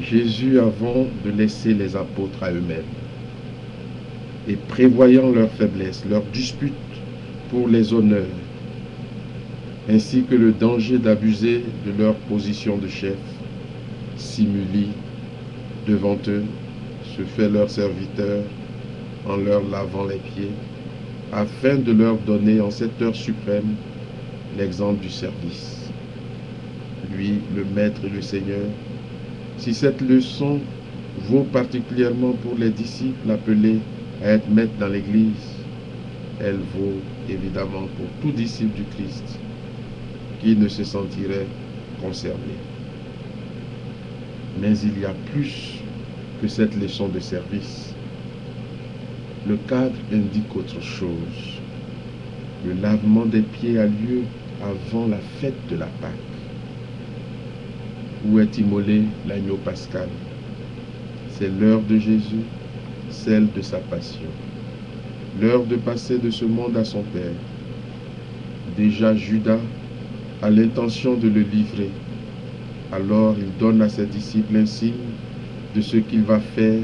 Jésus, avant de laisser les apôtres à eux-mêmes, et prévoyant leurs faiblesses, leurs disputes pour les honneurs, ainsi que le danger d'abuser de leur position de chef, s'humilie devant eux, se fait leur serviteur en leur lavant les pieds, afin de leur donner en cette heure suprême l'exemple du service. Lui, le Maître et le Seigneur, si cette leçon vaut particulièrement pour les disciples appelés à être maîtres dans l'Église, elle vaut évidemment pour tout disciple du Christ qui ne se sentirait concerné. Mais il y a plus que cette leçon de service. Le cadre indique autre chose. Le lavement des pieds a lieu avant la fête de la Pâque, où est immolé l'agneau pascal. C'est l'heure de Jésus, celle de sa passion. L'heure de passer de ce monde à son Père. Déjà Judas a l'intention de le livrer. Alors il donne à ses disciples un signe de ce qu'il va faire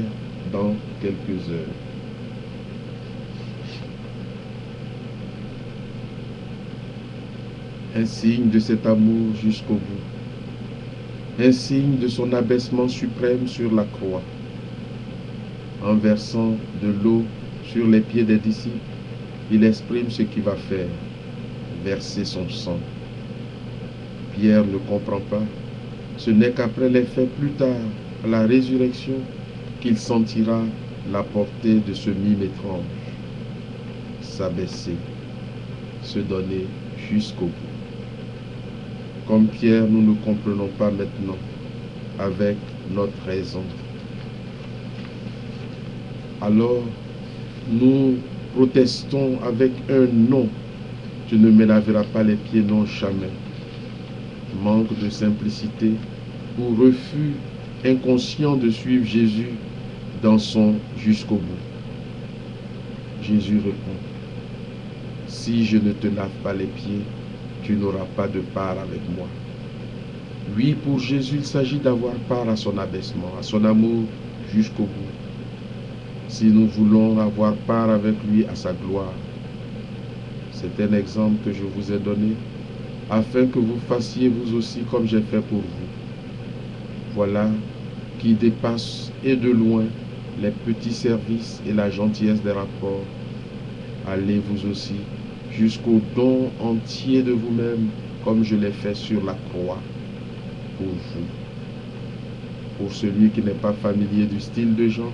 dans quelques heures. Un signe de cet amour jusqu'au bout. Un signe de son abaissement suprême sur la croix. En versant de l'eau sur les pieds des disciples, il exprime ce qu'il va faire, verser son sang. Pierre ne comprend pas. Ce n'est qu'après les faits plus tard, à la résurrection, qu'il sentira la portée de ce mime étrange. S'abaisser, se donner jusqu'au bout. Comme Pierre, nous ne comprenons pas maintenant avec notre raison. Alors, nous protestons avec un non. Tu ne me laveras pas les pieds, non, jamais. Manque de simplicité ou refus inconscient de suivre Jésus dans son jusqu'au bout. Jésus répond, si je ne te lave pas les pieds, tu n'auras pas de part avec moi. Oui, pour Jésus, il s'agit d'avoir part à son abaissement, à son amour jusqu'au bout. Si nous voulons avoir part avec lui à sa gloire, c'est un exemple que je vous ai donné, afin que vous fassiez vous aussi comme j'ai fait pour vous. Voilà qui dépasse et de loin les petits services et la gentillesse des rapports. Allez vous aussi jusqu'au don entier de vous-même, comme je l'ai fait sur la croix pour vous. Pour celui qui n'est pas familier du style de Jean,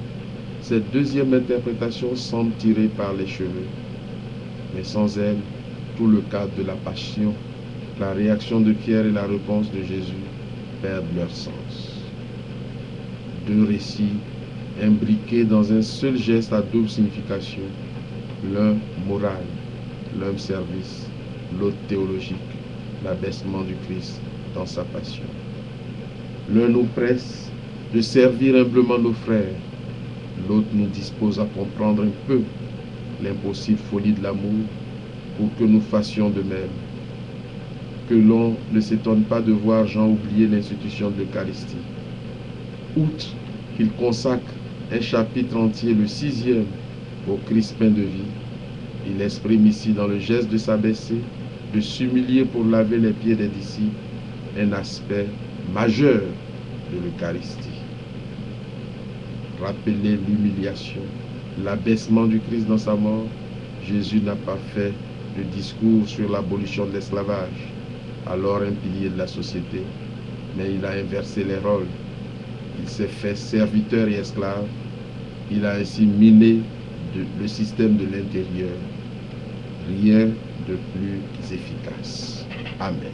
cette deuxième interprétation semble tirée par les cheveux. Mais sans elle, tout le cadre de la passion, la réaction de Pierre et la réponse de Jésus perdent leur sens. Deux récits imbriqués dans un seul geste à double signification, l'un moral, l'un service, l'autre théologique, l'abaissement du Christ dans sa passion. L'un nous presse de servir humblement nos frères, l'autre nous dispose à comprendre un peu l'impossible folie de l'amour pour que nous fassions de même. Que l'on ne s'étonne pas de voir Jean oublier l'institution de l'Eucharistie. Outre qu'il consacre un chapitre entier, le 6e, au Christ pain de vie, il exprime ici dans le geste de s'abaisser, de s'humilier pour laver les pieds des disciples, un aspect majeur de l'Eucharistie. Rappeler l'humiliation, l'abaissement du Christ dans sa mort, Jésus n'a pas fait de discours sur l'abolition de l'esclavage, alors un pilier de la société, mais il a inversé les rôles. Il s'est fait serviteur et esclave. Il a ainsi miné le système de l'intérieur. Rien de plus efficace. Amen.